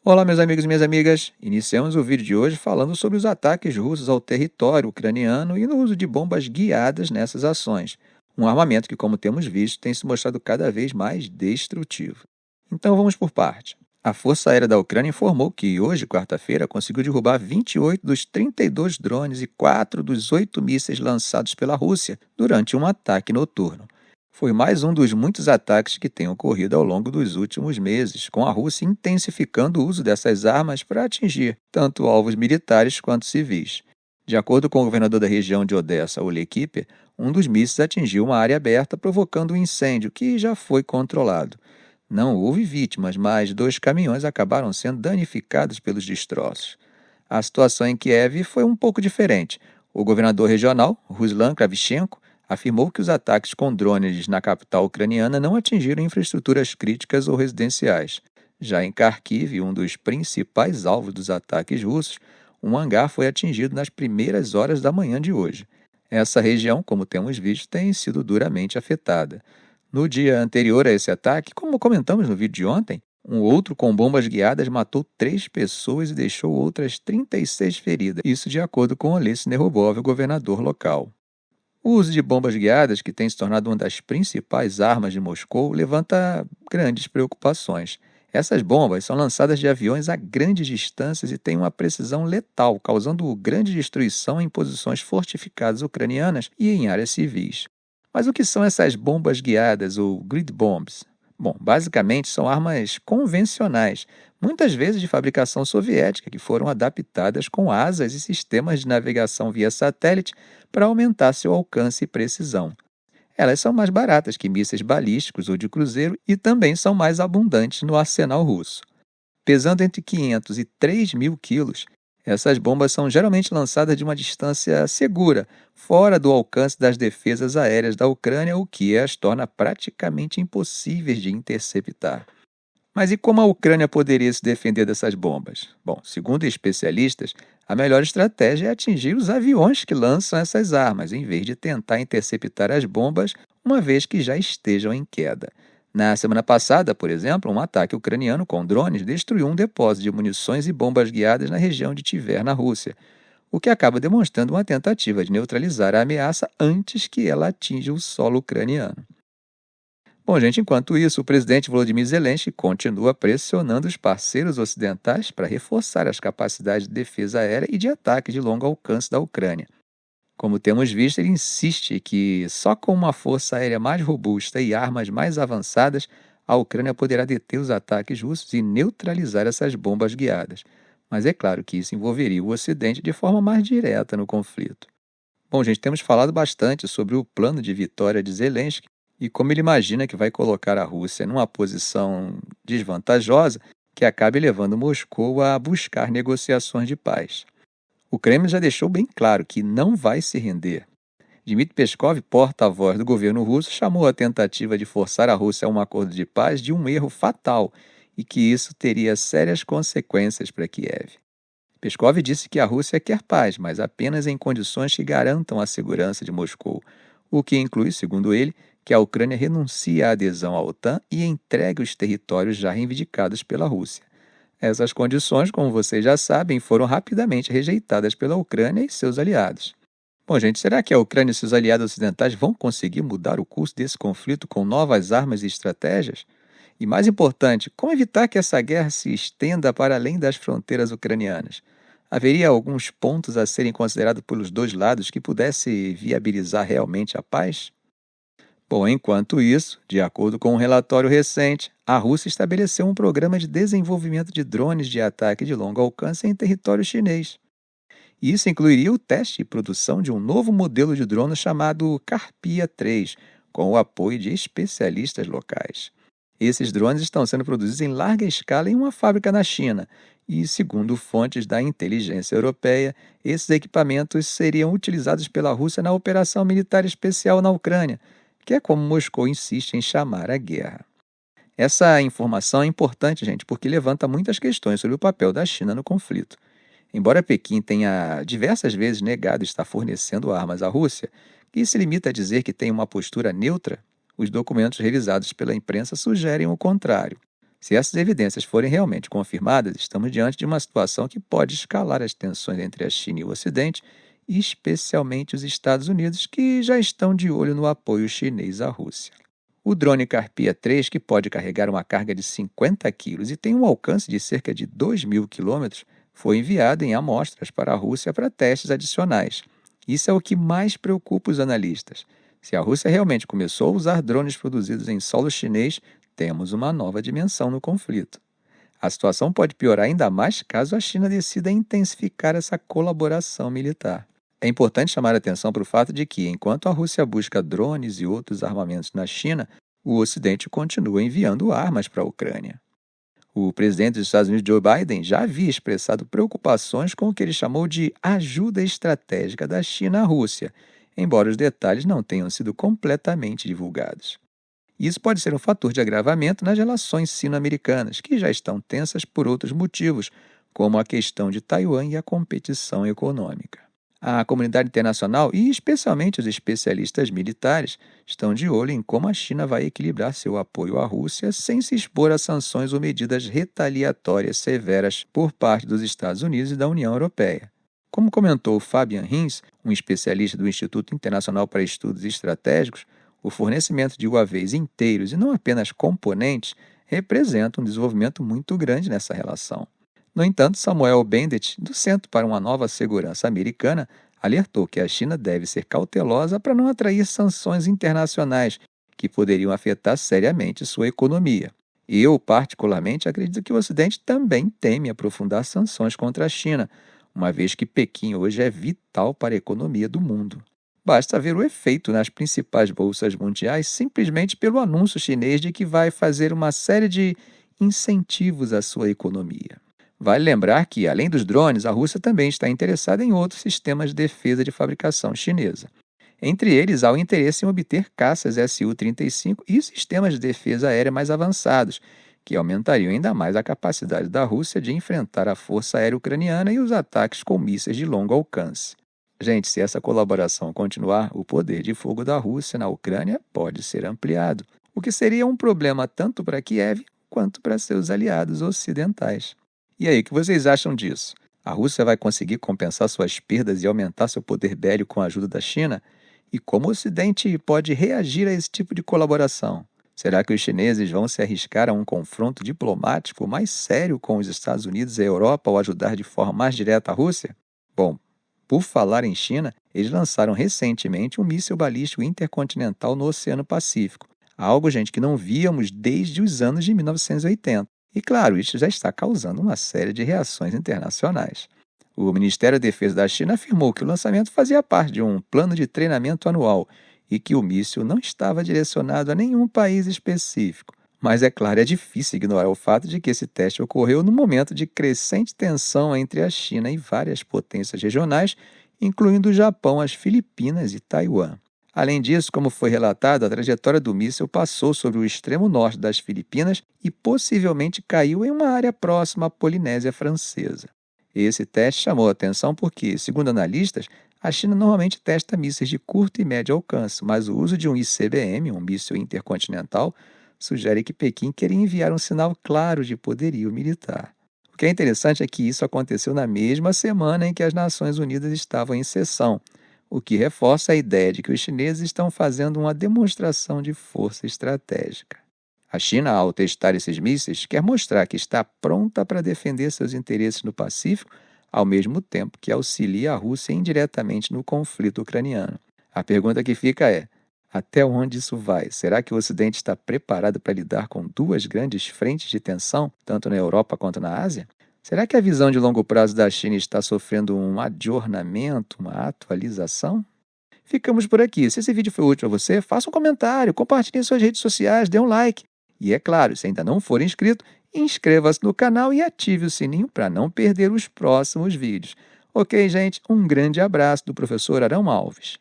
Olá, meus amigos e minhas amigas. Iniciamos o vídeo de hoje falando sobre os ataques russos ao território ucraniano e no uso de bombas guiadas nessas ações. Um armamento que, como temos visto, tem se mostrado cada vez mais destrutivo. Então vamos por parte. A Força Aérea da Ucrânia informou que hoje, quarta-feira, conseguiu derrubar 28 dos 32 drones e 4 dos 8 mísseis lançados pela Rússia durante um ataque noturno. Foi mais um dos muitos ataques que têm ocorrido ao longo dos últimos meses, com a Rússia intensificando o uso dessas armas para atingir tanto alvos militares quanto civis. De acordo com o governador da região de Odessa, Oleh Kiper, um dos mísseis atingiu uma área aberta, provocando um incêndio que já foi controlado. Não houve vítimas, mas 2 caminhões acabaram sendo danificados pelos destroços. A situação em Kiev foi um pouco diferente. O governador regional, Ruslan Kravchenko, afirmou que os ataques com drones na capital ucraniana não atingiram infraestruturas críticas ou residenciais. Já em Kharkiv, um dos principais alvos dos ataques russos, um hangar foi atingido nas primeiras horas da manhã de hoje. Essa região, como temos visto, tem sido duramente afetada. No dia anterior a esse ataque, como comentamos no vídeo de ontem, um outro com bombas guiadas matou 3 pessoas e deixou outras 36 feridas, isso de acordo com Olesy Nerobov, o governador local. O uso de bombas guiadas, que tem se tornado uma das principais armas de Moscou, levanta grandes preocupações. Essas bombas são lançadas de aviões a grandes distâncias e têm uma precisão letal, causando grande destruição em posições fortificadas ucranianas e em áreas civis. Mas o que são essas bombas guiadas ou grid bombs? Bom, basicamente são armas convencionais, muitas vezes de fabricação soviética, que foram adaptadas com asas e sistemas de navegação via satélite para aumentar seu alcance e precisão. Elas são mais baratas que mísseis balísticos ou de cruzeiro e também são mais abundantes no arsenal russo. Pesando entre 500 e 3.000 quilos, essas bombas são geralmente lançadas de uma distância segura, fora do alcance das defesas aéreas da Ucrânia, o que as torna praticamente impossíveis de interceptar. Mas e como a Ucrânia poderia se defender dessas bombas? Bom, segundo especialistas, a melhor estratégia é atingir os aviões que lançam essas armas, em vez de tentar interceptar as bombas, uma vez que já estejam em queda. Na semana passada, por exemplo, um ataque ucraniano com drones destruiu um depósito de munições e bombas guiadas na região de Tver, na Rússia, o que acaba demonstrando uma tentativa de neutralizar a ameaça antes que ela atinja o solo ucraniano. Bom, gente, enquanto isso, o presidente Volodymyr Zelensky continua pressionando os parceiros ocidentais para reforçar as capacidades de defesa aérea e de ataque de longo alcance da Ucrânia. Como temos visto, ele insiste que só com uma força aérea mais robusta e armas mais avançadas, a Ucrânia poderá deter os ataques russos e neutralizar essas bombas guiadas. Mas é claro que isso envolveria o Ocidente de forma mais direta no conflito. Bom, gente, temos falado bastante sobre o plano de vitória de Zelensky e como ele imagina que vai colocar a Rússia numa posição desvantajosa que acabe levando Moscou a buscar negociações de paz. O Kremlin já deixou bem claro que não vai se render. Dmitry Peskov, porta-voz do governo russo, chamou a tentativa de forçar a Rússia a um acordo de paz de um erro fatal e que isso teria sérias consequências para Kiev. Peskov disse que a Rússia quer paz, mas apenas em condições que garantam a segurança de Moscou, o que inclui, segundo ele, que a Ucrânia renuncie à adesão à OTAN e entregue os territórios já reivindicados pela Rússia. Essas condições, como vocês já sabem, foram rapidamente rejeitadas pela Ucrânia e seus aliados. Bom, gente, será que a Ucrânia e seus aliados ocidentais vão conseguir mudar o curso desse conflito com novas armas e estratégias? E mais importante, como evitar que essa guerra se estenda para além das fronteiras ucranianas? Haveria alguns pontos a serem considerados pelos dois lados que pudesse viabilizar realmente a paz? Bom, enquanto isso, de acordo com um relatório recente, a Rússia estabeleceu um programa de desenvolvimento de drones de ataque de longo alcance em território chinês. Isso incluiria o teste e produção de um novo modelo de drone chamado Carpia 3, com o apoio de especialistas locais. Esses drones estão sendo produzidos em larga escala em uma fábrica na China, e, segundo fontes da inteligência europeia, esses equipamentos seriam utilizados pela Rússia na operação militar especial na Ucrânia, que é como Moscou insiste em chamar a guerra. Essa informação é importante, gente, porque levanta muitas questões sobre o papel da China no conflito. Embora Pequim tenha diversas vezes negado estar fornecendo armas à Rússia, que se limita a dizer que tem uma postura neutra, os documentos revisados pela imprensa sugerem o contrário. Se essas evidências forem realmente confirmadas, estamos diante de uma situação que pode escalar as tensões entre a China e o Ocidente, especialmente os Estados Unidos, que já estão de olho no apoio chinês à Rússia. O drone Carpia 3, que pode carregar uma carga de 50 quilos e tem um alcance de cerca de 2.000 quilômetros, foi enviado em amostras para a Rússia para testes adicionais. Isso é o que mais preocupa os analistas. Se a Rússia realmente começou a usar drones produzidos em solo chinês, temos uma nova dimensão no conflito. A situação pode piorar ainda mais caso a China decida intensificar essa colaboração militar. É importante chamar a atenção para o fato de que, enquanto a Rússia busca drones e outros armamentos na China, o Ocidente continua enviando armas para a Ucrânia. O presidente dos Estados Unidos, Joe Biden, já havia expressado preocupações com o que ele chamou de ajuda estratégica da China à Rússia, embora os detalhes não tenham sido completamente divulgados. Isso pode ser um fator de agravamento nas relações sino-americanas, que já estão tensas por outros motivos, como a questão de Taiwan e a competição econômica. A comunidade internacional, e especialmente os especialistas militares, estão de olho em como a China vai equilibrar seu apoio à Rússia sem se expor a sanções ou medidas retaliatórias severas por parte dos Estados Unidos e da União Europeia. Como comentou Fabian Hinz, um especialista do Instituto Internacional para Estudos Estratégicos, o fornecimento de UAVs inteiros e não apenas componentes representa um desenvolvimento muito grande nessa relação. No entanto, Samuel Bendet, do Centro para uma Nova Segurança Americana, alertou que a China deve ser cautelosa para não atrair sanções internacionais que poderiam afetar seriamente sua economia. Eu, particularmente, acredito que o Ocidente também teme aprofundar sanções contra a China, uma vez que Pequim hoje é vital para a economia do mundo. Basta ver o efeito nas principais bolsas mundiais simplesmente pelo anúncio chinês de que vai fazer uma série de incentivos à sua economia. Vale lembrar que, além dos drones, a Rússia também está interessada em outros sistemas de defesa de fabricação chinesa. Entre eles, há o interesse em obter caças Su-35 e sistemas de defesa aérea mais avançados, que aumentariam ainda mais a capacidade da Rússia de enfrentar a força aérea ucraniana e os ataques com mísseis de longo alcance. Gente, se essa colaboração continuar, o poder de fogo da Rússia na Ucrânia pode ser ampliado, o que seria um problema tanto para Kiev quanto para seus aliados ocidentais. E aí, o que vocês acham disso? A Rússia vai conseguir compensar suas perdas e aumentar seu poder bélico com a ajuda da China? E como o Ocidente pode reagir a esse tipo de colaboração? Será que os chineses vão se arriscar a um confronto diplomático mais sério com os Estados Unidos e a Europa ao ajudar de forma mais direta a Rússia? Bom, por falar em China, eles lançaram recentemente um míssil balístico intercontinental no Oceano Pacífico, algo, gente, que não víamos desde os anos de 1980. E, claro, isso já está causando uma série de reações internacionais. O Ministério da Defesa da China afirmou que o lançamento fazia parte de um plano de treinamento anual e que o míssil não estava direcionado a nenhum país específico. Mas, é claro, é difícil ignorar o fato de que esse teste ocorreu no momento de crescente tensão entre a China e várias potências regionais, incluindo o Japão, as Filipinas e Taiwan. Além disso, como foi relatado, a trajetória do míssil passou sobre o extremo norte das Filipinas e possivelmente caiu em uma área próxima à Polinésia Francesa. Esse teste chamou a atenção porque, segundo analistas, a China normalmente testa mísseis de curto e médio alcance, mas o uso de um ICBM, um míssil intercontinental, sugere que Pequim queria enviar um sinal claro de poderio militar. O que é interessante é que isso aconteceu na mesma semana em que as Nações Unidas estavam em sessão, o que reforça a ideia de que os chineses estão fazendo uma demonstração de força estratégica. A China, ao testar esses mísseis, quer mostrar que está pronta para defender seus interesses no Pacífico, ao mesmo tempo que auxilia a Rússia indiretamente no conflito ucraniano. A pergunta que fica é: até onde isso vai? Será que o Ocidente está preparado para lidar com duas grandes frentes de tensão, tanto na Europa quanto na Ásia? Será que a visão de longo prazo da China está sofrendo um adornamento, uma atualização? Ficamos por aqui. Se esse vídeo foi útil a você, faça um comentário, compartilhe em suas redes sociais, dê um like. E é claro, se ainda não for inscrito, inscreva-se no canal e ative o sininho para não perder os próximos vídeos. Ok, gente? Um grande abraço do professor Arão Alves.